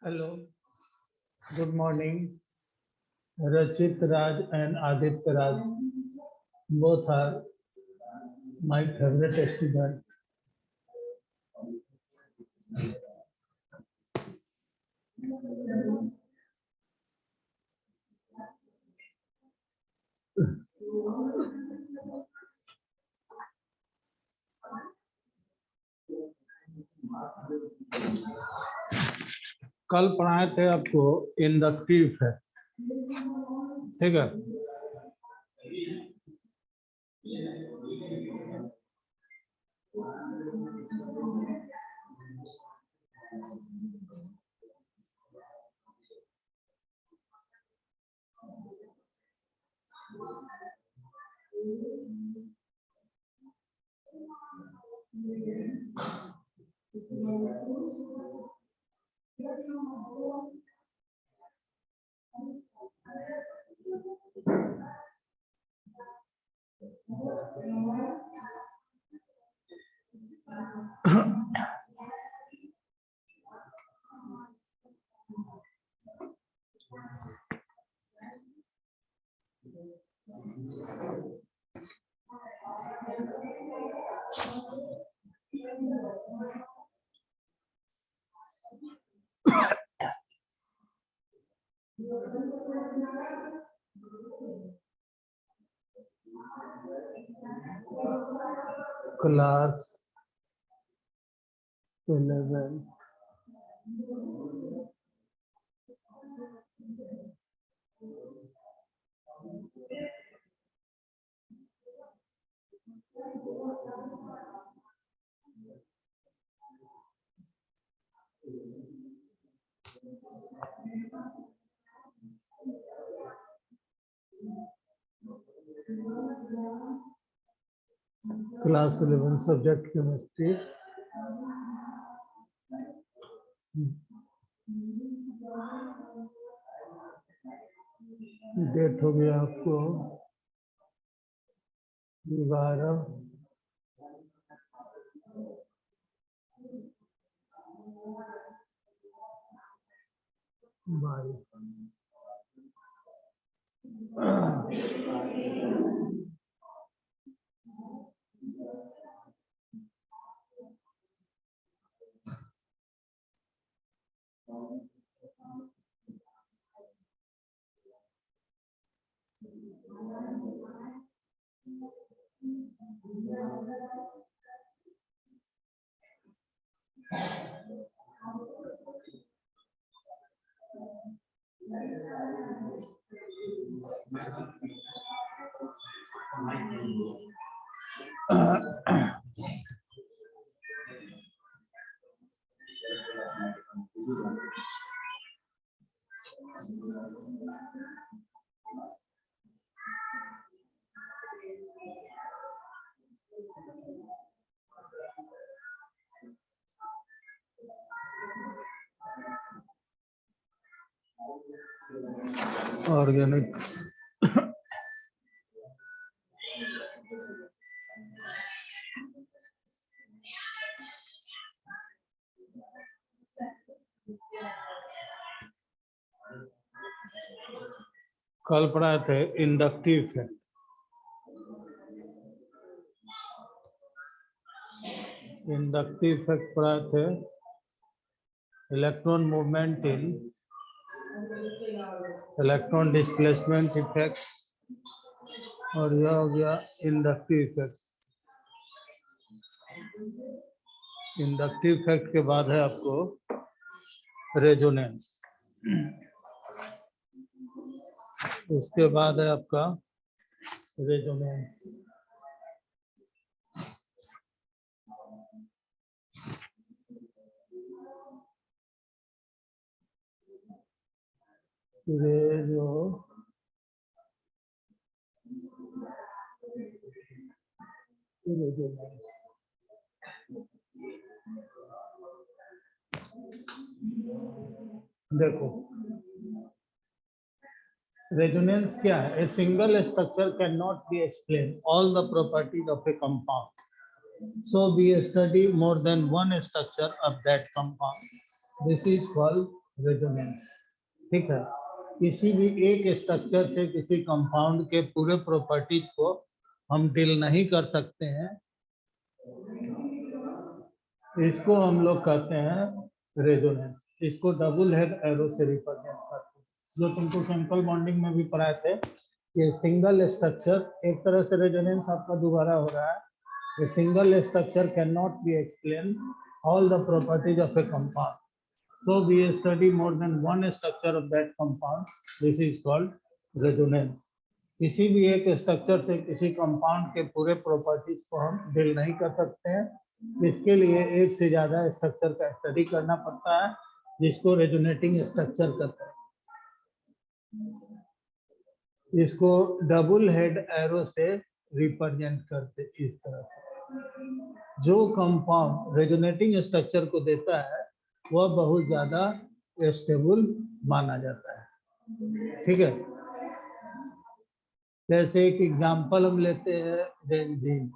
Hello, good morning. Rachit Raj and Aditya Raj, both are my favorite student. कल पढ़ाए थे आपको inductive effect, ठीक है। Class 11 class 11 subject chemistry. Date हो गया आपको 12 22। ऑर्गेनिक कल पढ़ाए थे इंडक्टिव इफेक्ट। इंडक्टिव इफेक्ट पढ़ाए थे electron movement in electron displacement effect, और यह हो गया इंडक्टिव इफेक्ट। इंडक्टिव इफेक्ट के बाद है आपको रेजोनेंस, उसके बाद है आपका रेजोनेंस। देखो रेजोनेंस क्या है? A single structure can not be explain all the properties of A compound, so we study more than one structure of that compound. This is called resonance. ठीक है, किसी भी एक स्ट्रक्चर से किसी कंपाउंड के पूरे प्रॉपर्टीज को हम डील नहीं कर सकते हैं, इसको हम लोग कहते हैं रेजोनेंस। इसको डबल हेड एरो से रिप्रेजेंट करते हैं, जो तुमको केमिकल बॉन्डिंग में भी पढ़ाए थे कि सिंगल स्ट्रक्चर, एक तरह से रेजोनेंस आपका दोबारा हो रहा है। A single structure cannot be explained all the properties of a compound. So we study more than one structure of that compound. This is called resonance. किसी भी एक स्ट्रक्चर से किसी कंपाउंड के पूरे प्रॉपर्टीज को हम डील नहीं कर सकते हैं, इसके लिए एक से ज्यादा स्ट्रक्चर का स्टडी करना पड़ता है, जिसको रेजोनेटिंग स्ट्रक्चर कहते हैं। इसको डबल हेड एरो से रिप्रेजेंट करते इस तरह से। जो कंपाउंड रेजोनेटिंग स्ट्रक्चर को देता है वह बहुत ज्यादा स्टेबल माना जाता है। ठीक है, जैसे एक एग्जांपल हम लेते हैं बेंजीन।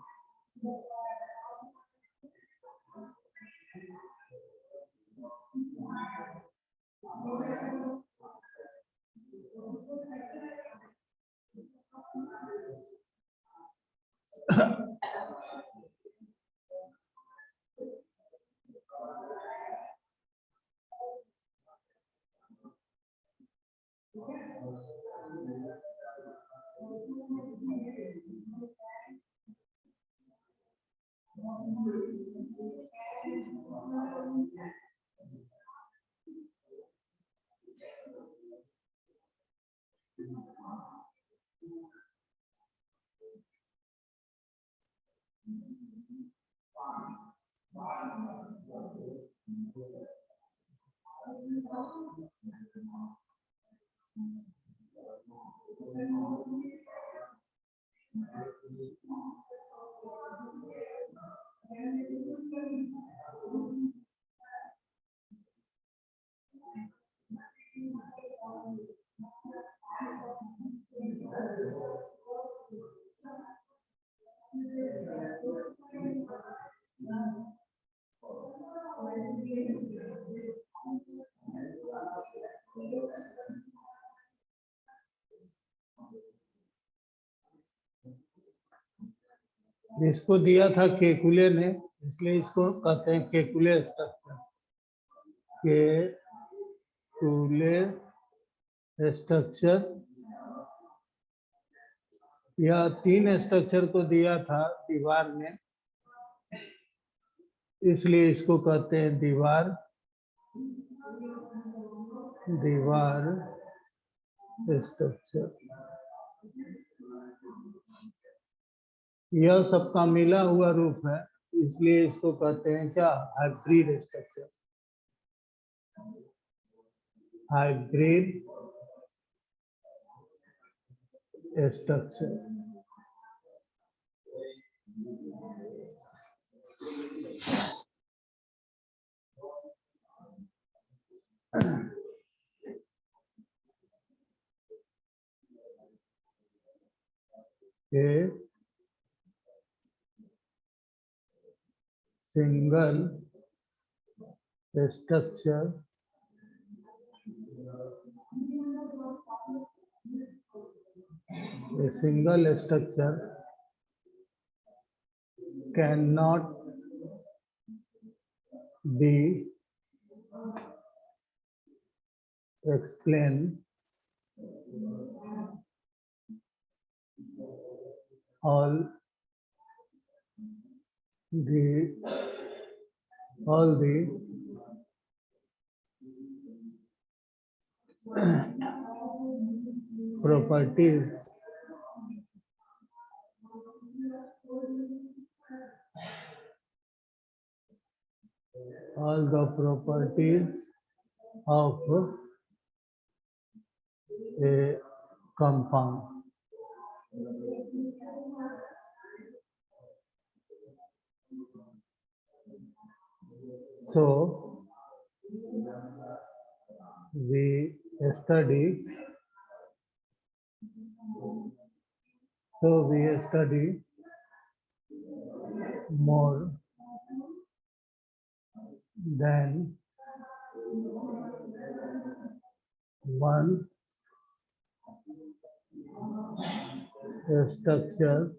इसको दिया था केकुले ने, इसलिए इसको कहते हैं केकुले स्ट्रक्चर। केकुले स्ट्रक्चर, यह 3 स्ट्रक्चर को दिया था दीवार में, इसलिए इसको कहते हैं दीवार स्ट्रक्चर। यह सबका मिला हुआ रूप है, इसलिए इसको कहते हैं क्या, hybrid structure. Hybrid structure. Single structure a single structure cannot be explained all the properties of a compound. So we study more than one structure.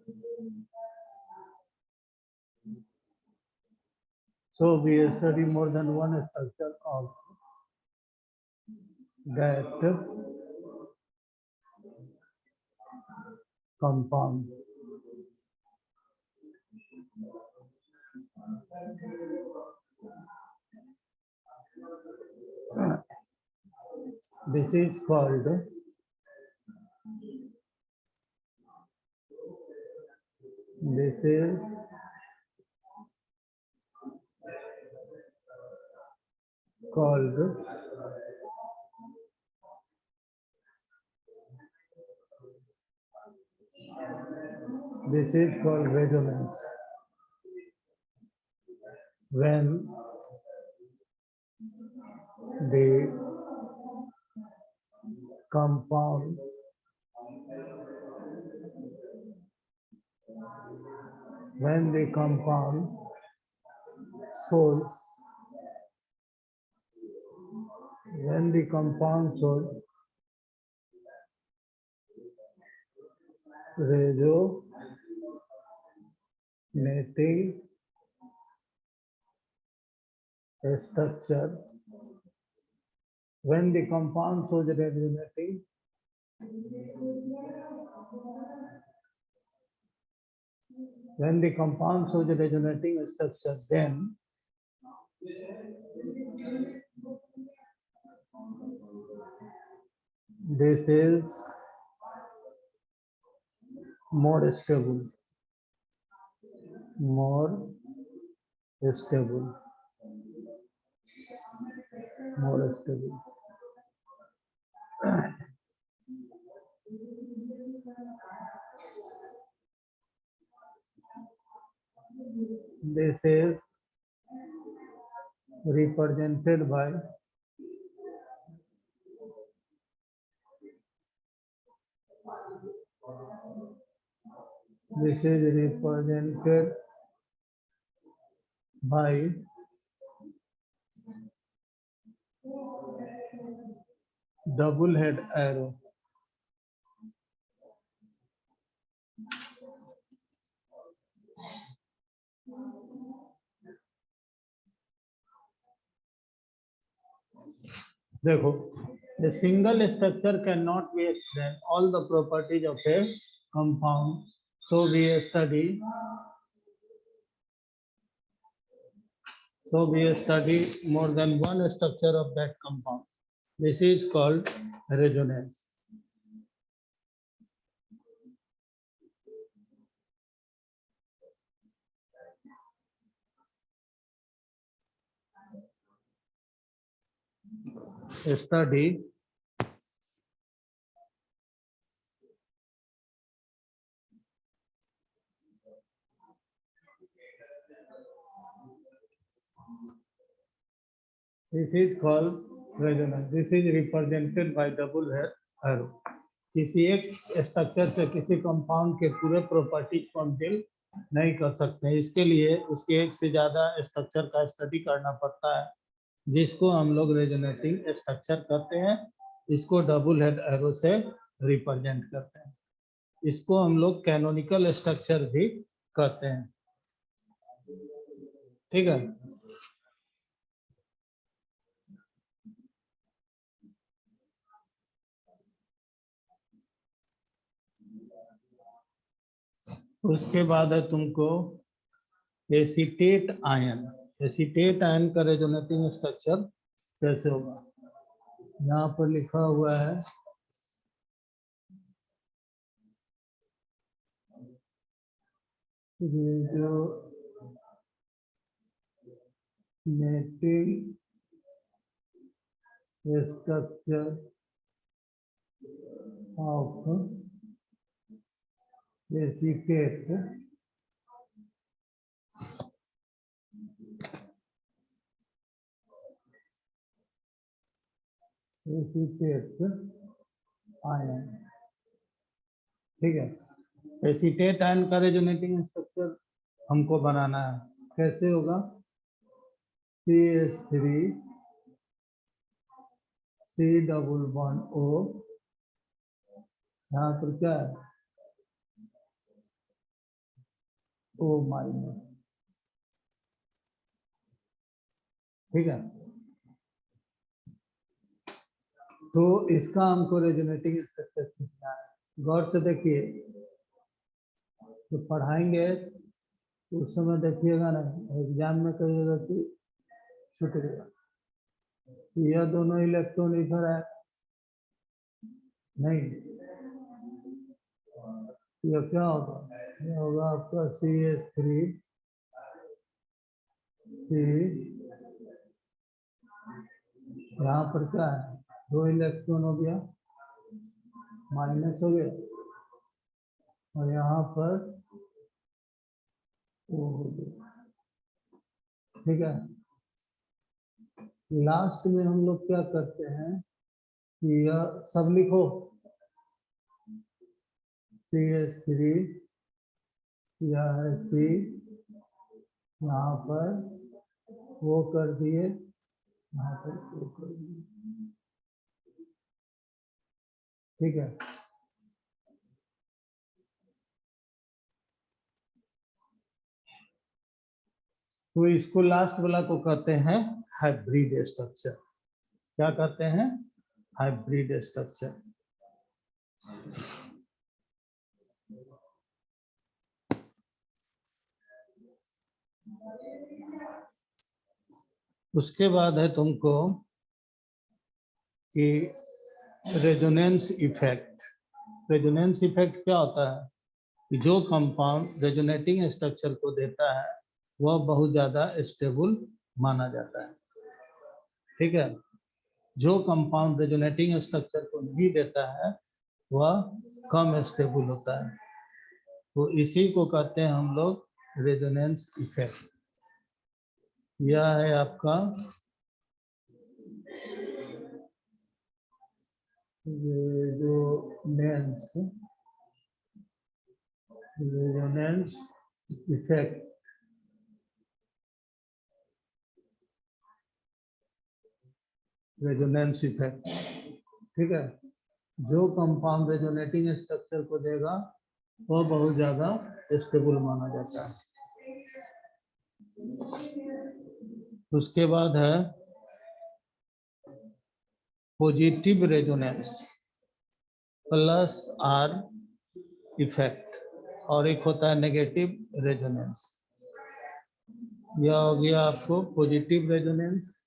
So we study more than one structure of that compound. This is called resonance. When the compound shows resonating structure, when the compound shows resonating structure, then this is more stable. This is represented by double head arrow. देखो, a single structure cannot be explained all the properties of a compound, so we study more than one structure of that compound. This is called resonance. Study this is called resonance. This is represented by double arrow. किसी एक structure से किसी compound के पूरे properties को हम deal नहीं कर सकते, इसके लिए उसके एक से ज्यादा स्ट्रक्चर का स्टडी करना पड़ता है, जिसको हम लोग रेजोनेटिंग स्ट्रक्चर करते हैं। इसको डबल हेड एरो से रिप्रेजेंट करते हैं। इसको हम लोग कैनोनिकल स्ट्रक्चर भी कहते हैं। ठीक है, उसके बाद है तुमको एसीटेट आयन। एसीटेट आयन का रेजोनेटिंग स्ट्रक्चर कैसे होगा, यहाँ पर लिखा हुआ है resonating structure of acetate ion. ठीक है, एसीटेट आयन का रेजोनेटिंग स्ट्रक्चर हमको बनाना है। कैसे होगा, CH3 C double bond O, यहाँ पर क्या है O माइनस, ठीक है। तो इसका हमको रेजोनेटिंग स्ट्रक्चर खींचना है। गौर से देखिए, तो पढ़ाएंगे तो उस समय देखिएगा ना, एग्जाम में कहिएगा कि छूट गया, यह दोनों इलेक्ट्रॉन इधर है, नहीं, यह क्या होगा, यह होगा आपका CH3 C, यहाँ पर क्या है, 2 इलेक्ट्रॉन हो गया, माइनस हो गया, और यहाँ पर वो हो गया, ठीक है। लास्ट में हम लोग क्या करते हैं कि यह सब लिखो, CH3, यह है C, यहाँ पर वो कर दिए, यहाँ पर वो कर दिए, ठीक है। तो इसको लास्ट वाला को कहते हैं हाइब्रिड स्ट्रक्चर। क्या कहते हैं, हाइब्रिड स्ट्रक्चर। उसके बाद है तुमको कि रेजोनेंस इफेक्ट। रेजोनेंस इफेक्ट क्या होता है कि जो कंपाउंड रेजोनेटिंग स्ट्रक्चर को देता है वह बहुत ज्यादा स्टेबल माना जाता है, ठीक है। जो कंपाउंड रेजोनेटिंग स्ट्रक्चर को नहीं देता है वह कम स्टेबल होता है। तो इसी को कहते हैं हम लोग रेजोनेंस इफेक्ट। यह है आपका रेजोनेंस इफेक्ट। रेजोनेंस इफेक्ट, ठीक है। जो कंपाउंड रेजोनेटिंग स्ट्रक्चर को देगा वह बहुत ज्यादा स्टेबल माना जाता है। उसके बाद है positive resonance plus are effect, और एक होता है नेगेटिव रेजोनेंस। यह हो गया आपको positive resonance,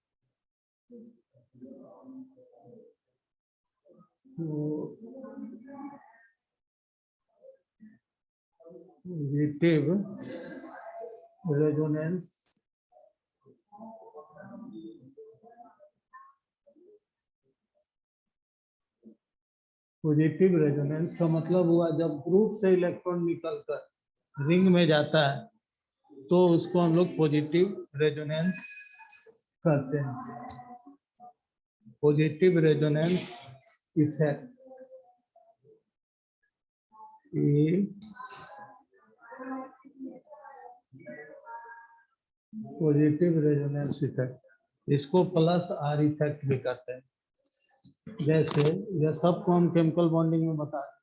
positive resonance positive resonance का मतलब हुआ जब ग्रुप से इलेक्ट्रॉन निकलकर रिंग में जाता है तो उसको हम लोग पॉजिटिव रेजोनेंस कहते हैं। Positive resonance effect, positive resonance effect, इसको प्लस आर इफेक्ट भी कहते हैं। जैसे यह सबको हम केमिकल बॉन्डिंग में बता रहे हैं,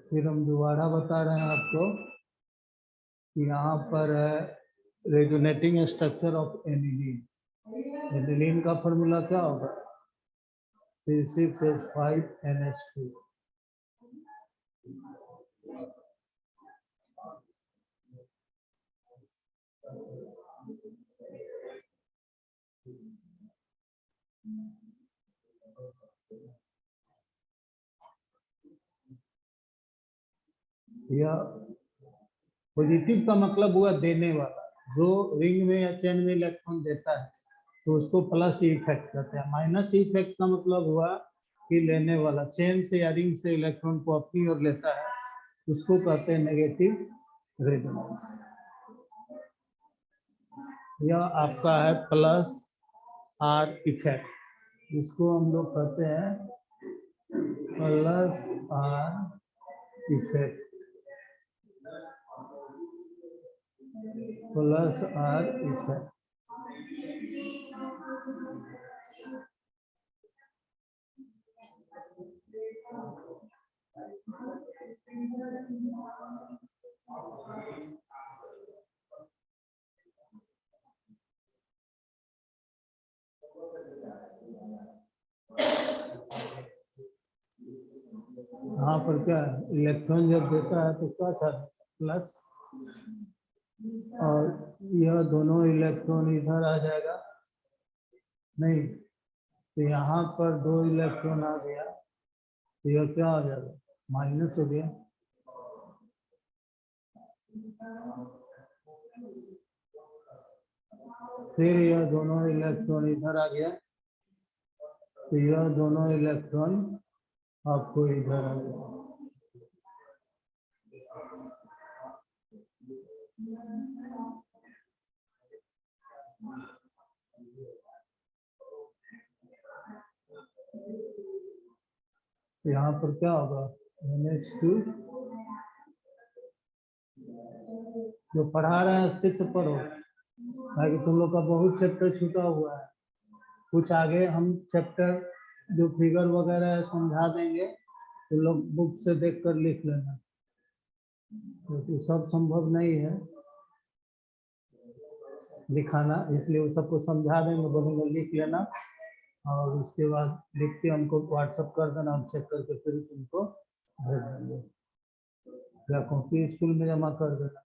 फिर हम दोबारा बता रहे हैं आपको कि यहाँ पर है resonating structure of aniline. Aniline का फॉर्मूला क्या होगा, C6H5NH2। या पॉजिटिव का मतलब हुआ देने वाला, जो रिंग में या चेन में इलेक्ट्रॉन देता है तो उसको प्लस इफेक्ट कहते हैं। माइनस इफेक्ट का मतलब हुआ कि लेने वाला, चेन से या रिंग से इलेक्ट्रॉन को अपनी ओर लेता है, उसको कहते हैं नेगेटिव रेजोनेंस। यह आपका है प्लस आर इफेक्ट, इसको हम लोग कहते हैं plus are effect. Plus are effect, यहाँ पर क्या है, इलेक्ट्रॉन जब देता है तो क्या था, प्लस, और यह दोनों इलेक्ट्रॉन इधर आ जाएगा, नहीं तो यहाँ पर 2 इलेक्ट्रॉन आ गया तो यह क्या हो जाएगा, माइनस हो गया। फिर यह दोनों इलेक्ट्रॉन इधर आ गया तो यह दोनों इलेक्ट्रॉन आपको इधर आ गया। यहाँ पर क्या होगा, NH2, जो पढ़ा रहे हैं अच्छे से पढ़ो, ताकि तुम लोग का बहुत चैप्टर छूटा हुआ है। कुछ आगे हम चैप्टर जो फिगर वगैरह समझा देंगे, तो लोग बुक से देख कर लिख लेना, क्योंकि सब संभव नहीं है दिखाना, इसलिए वो सबको समझा देंगे, बोलेंगे लिख लेना, और उसके बाद लिख के हमको व्हाट्सएप कर देना, हम चेक करके फिर तुमको भेज देंगे, या कॉपी स्कूल में जमा कर देना।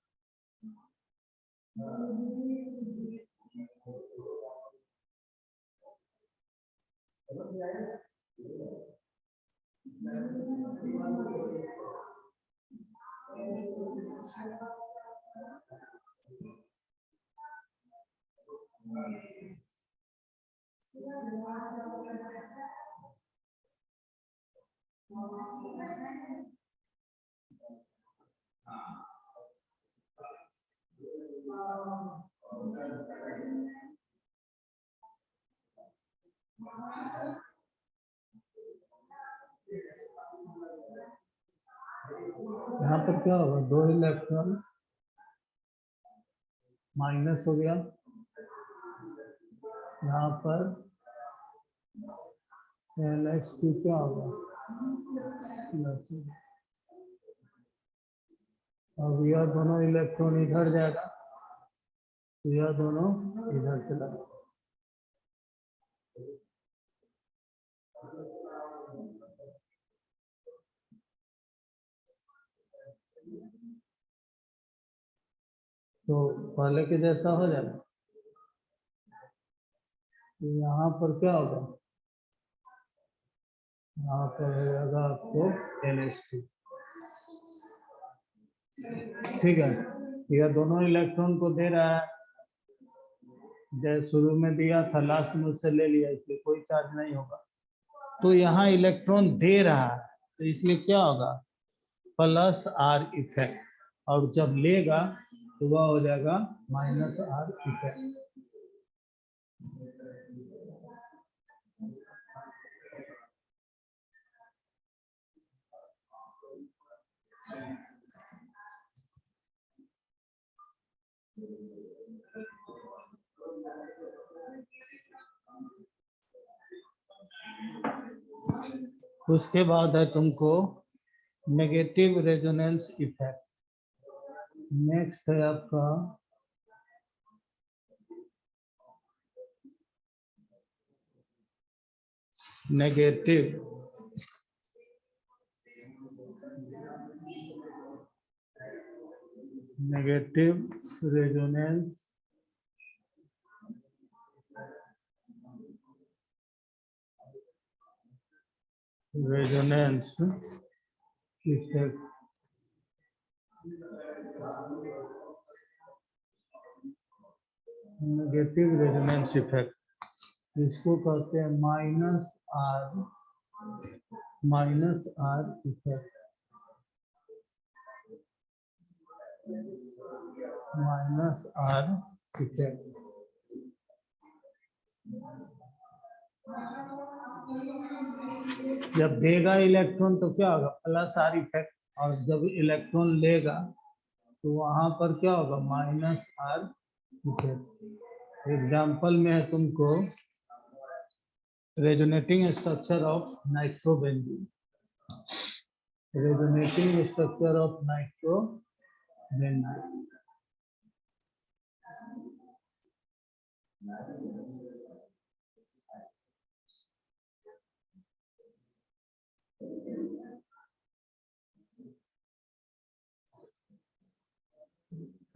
यहाँ पर क्या होगा, 2 इलेक्ट्रॉन माइनस हो गया, यहाँ पर NH2 क्या होगा, प्लस। अब यह दोनों इलेक्ट्रॉन इधर जाएगा तो यह दोनों इधर चला जाएगा। तो पहले के जैसा हो जाएगा। तो यहाँ पर क्या होगा, यहाँ पर हो जाएगा आपको NH2, ठीक है। यह दोनों इलेक्ट्रॉन को दे रहा है, जैसे शुरू में दिया था, लास्ट में उससे ले लिया, इसलिए कोई चार्ज नहीं होगा। तो यहाँ इलेक्ट्रॉन दे रहा है तो इसलिए क्या होगा, प्लस R इफेक्ट, और जब लेगा तो वह हो जाएगा माइनस R इफेक्ट। उसके बाद है तुमको नेगेटिव रेजोनेंस इफेक्ट। नेक्स्ट है आपका negative resonance effect. Negative resonance effect, इसको कहते हैं minus are effect. Minus are effect. जब देगा इलेक्ट्रॉन तो क्या होगा, प्लस आर इफेक्ट, और जब इलेक्ट्रॉन लेगा तो वहां पर क्या होगा, माइनस आर इफेक्ट। एग्जाम्पल में है तुमको resonating structure of nitrobenzene, resonating structure of nitrobenzene.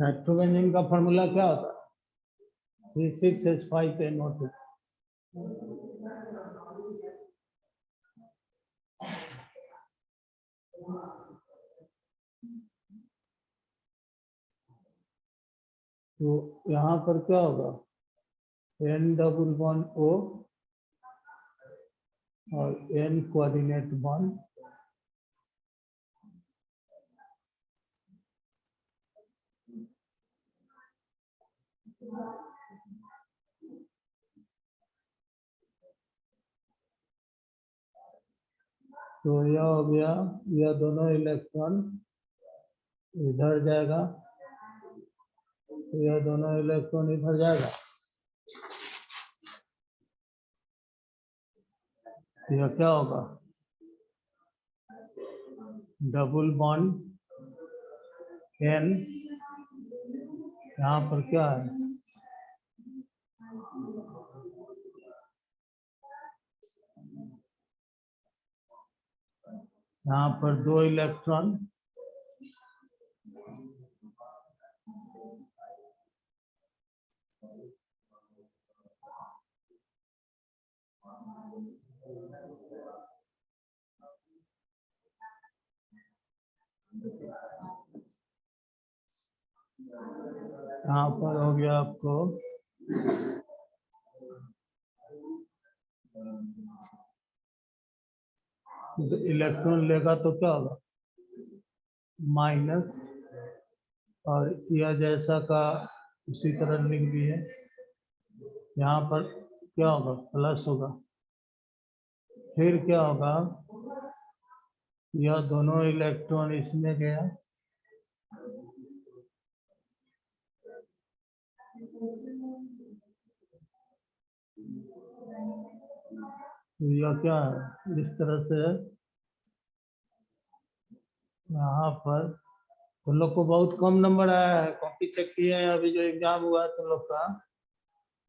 Nitrobenzene का फॉर्मूला क्या होता है? C6H5NO2। तो यहाँ पर क्या होगा? N डबल बॉन्ड O और N कोऑर्डिनेट बॉन्ड, तो यह हो गया, यह दोनों इलेक्ट्रॉन इधर जाएगा, यह दोनों इलेक्ट्रॉन इधर जाएगा, यह क्या होगा? डबल बॉन्ड N, यहाँ पर क्या है? यहाँ पर 2 इलेक्ट्रॉन, यहाँ पर हो गया आपको इलेक्ट्रॉन लेगा तो क्या होगा? माइनस, और यह जैसा का उसी तरह लिख भी है, यहाँ पर क्या होगा? प्लस होगा। फिर क्या होगा? यह दोनों इलेक्ट्रॉन इसमें गया, यह क्या है? इस तरह से यहाँ पर तुम लोग को बहुत कम नंबर आया है, कॉपी चेक किए हैं अभी जो एग्जाम हुआ है तुम लोग का,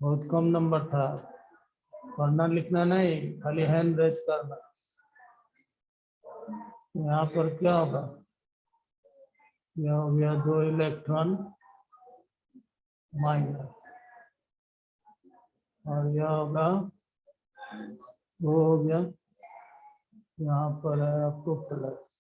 बहुत कम नंबर था। पढ़ना लिखना नहीं, खाली हैंड रेज करना। यहाँ पर क्या होगा? यह हो गया 2 इलेक्ट्रॉन माइनस, और यह होगा, वो हो गया, यहाँ पर है आपको प्लस।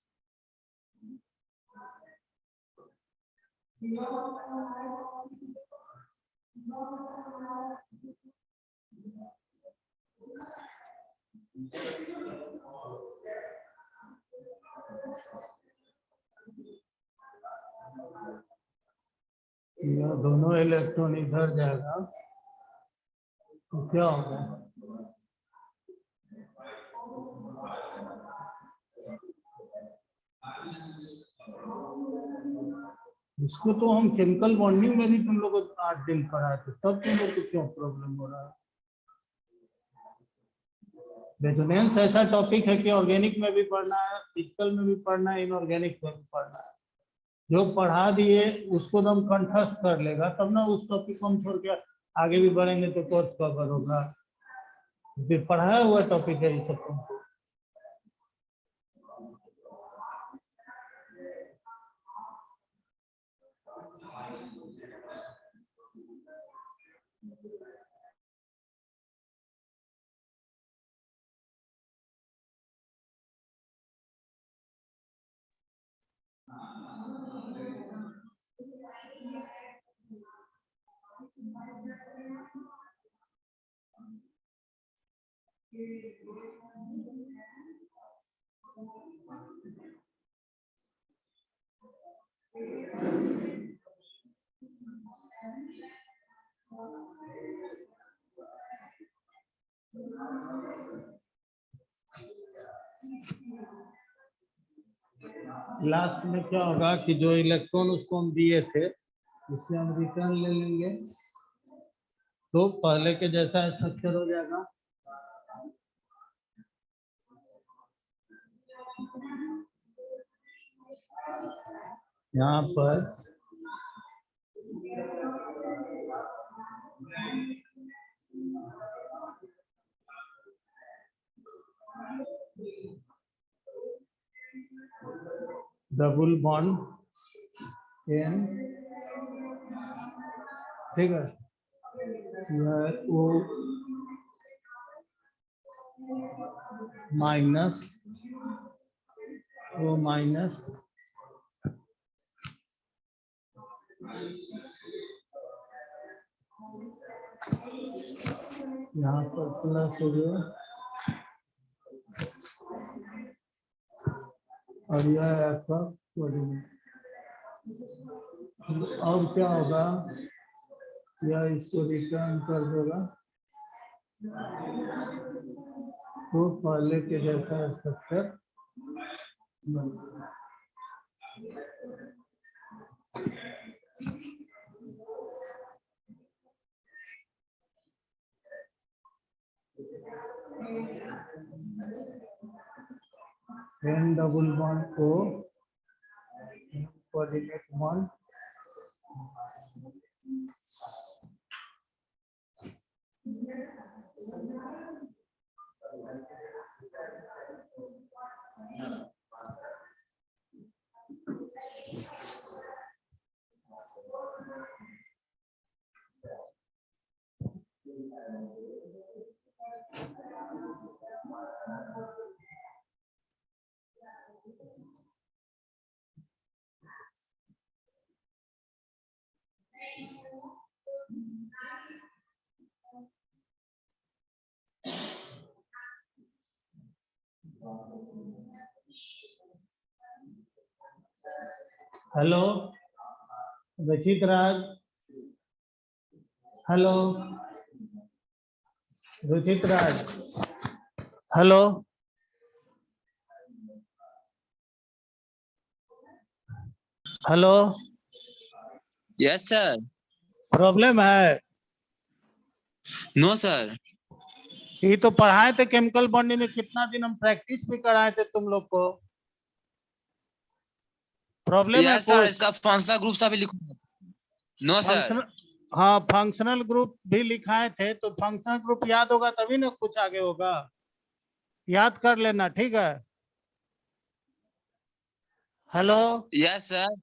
यह दोनों इलेक्ट्रॉन इधर जाएगा तो क्या होगा? इसको तो हम केमिकल बॉन्डिंग में भी तुम लोग को 8 दिन पढ़ाए थे, तब तुम लोग को क्यों प्रॉब्लम हो रहा है? रेजोनेंस ऐसा टॉपिक है कि ऑर्गेनिक में भी पढ़ना है, फिजिकल में भी पढ़ना है, इनऑर्गेनिक में भी पढ़ना है। जो पढ़ा दिए उसको तो हम कंठस्थ कर लेगा, तब ना उस टॉपिक को हम छोड़ के आगे भी बढ़ेंगे तो कोर्स कवर होगा। पढ़ाया हुआ टॉपिक है ये सब तुमको। लास्ट में क्या होगा कि जो इलेक्ट्रॉन उसको हम दिए थे इससे हम रिटर्न ले लेंगे, तो पहले के जैसा स्ट्रक्चर हो जाएगा। यहाँ पर डबल बॉन्ड एन, ठीक है, यह ओ माइनस यहाँ पर प्लस हो गया और यह आपका कोऑर्डिनेट। अब क्या होगा, यह इसको रिटर्न कर देगा तो पहले के जैसा structure N double bond O coordinate 1 hello Rachit Raj, hello Ruchit Raj, hello hello, yes sir. Problem है? No sir. ये तो पढ़ाए थे केमिकल बॉन्डिंग में, कितना दिन हम प्रैक्टिस भी कराए थे तुम लोग को। प्रॉब्लम है यस सर, कुछ? इसका फंक्शनल ग्रुप सा भी लिखो। No sir. फंक्शनल, हाँ फंक्शनल ग्रुप भी लिखाए थे, तो फंक्शनल ग्रुप याद होगा तभी ना कुछ आगे होगा, याद कर लेना, ठीक है। Hello, yes sir.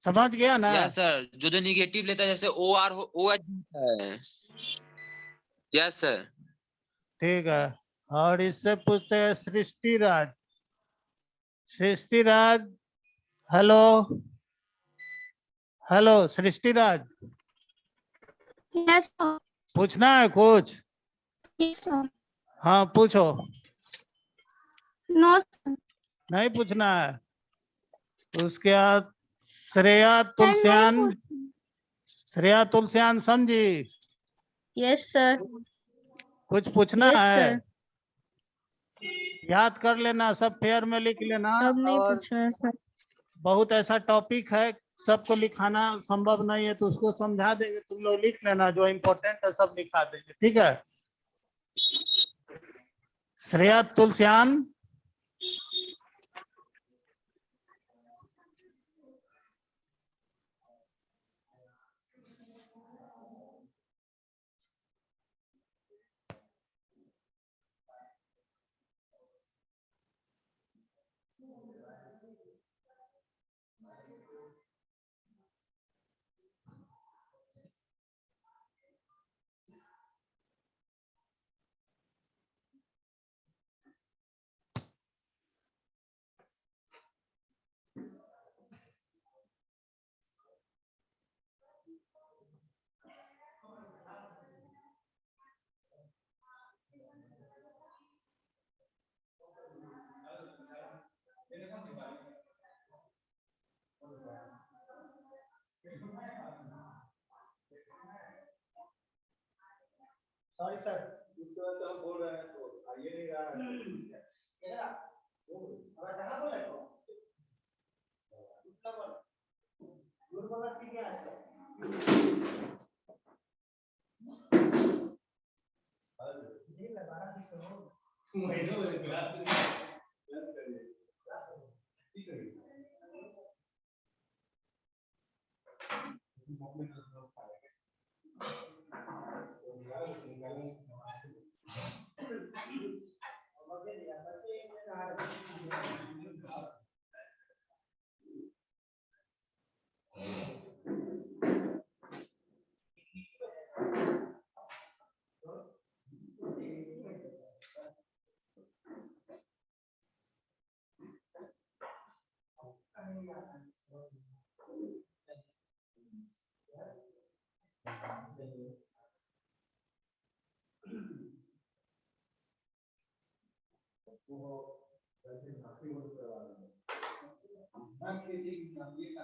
समझ गया ना? यस सर, जो जो निगेटिव लेता है जैसे ओ आर ओ एच है। Yes sir. ठीक है, और इससे पूछते हैं Srishti Raj. Srishti Raj, hello hello Srishti Raj, yes sir. पूछना है कुछ? Yes sir. हाँ पूछो। No sir. नहीं पूछना है? उसके बाद श्रेया सर नहीं तुलसियान, पूछना। श्रेया तुलसियान समझी? Yes sir. कुछ पूछना यस है? सर। याद कर लेना, सब फेयर में लिख लेना। अब नहीं और पूछना है सर। बहुत ऐसा टॉपिक है सबको लिखाना संभव नहीं है, तो उसको समझा देंगे, तुम लोग लिख लेना, जो इम्पोर्टेंट है सब लिखा देंगे, ठीक है। श्रेया तुलसियान, सॉरी सर, इस वजह से हम बोल रहे हैं तो ये नहीं रहा है। अब कहाँ बोले तो कितना बोल दूर बोला सीख गया आज नहीं लगा रहा किसी को महीनों में क्लास करिए। वो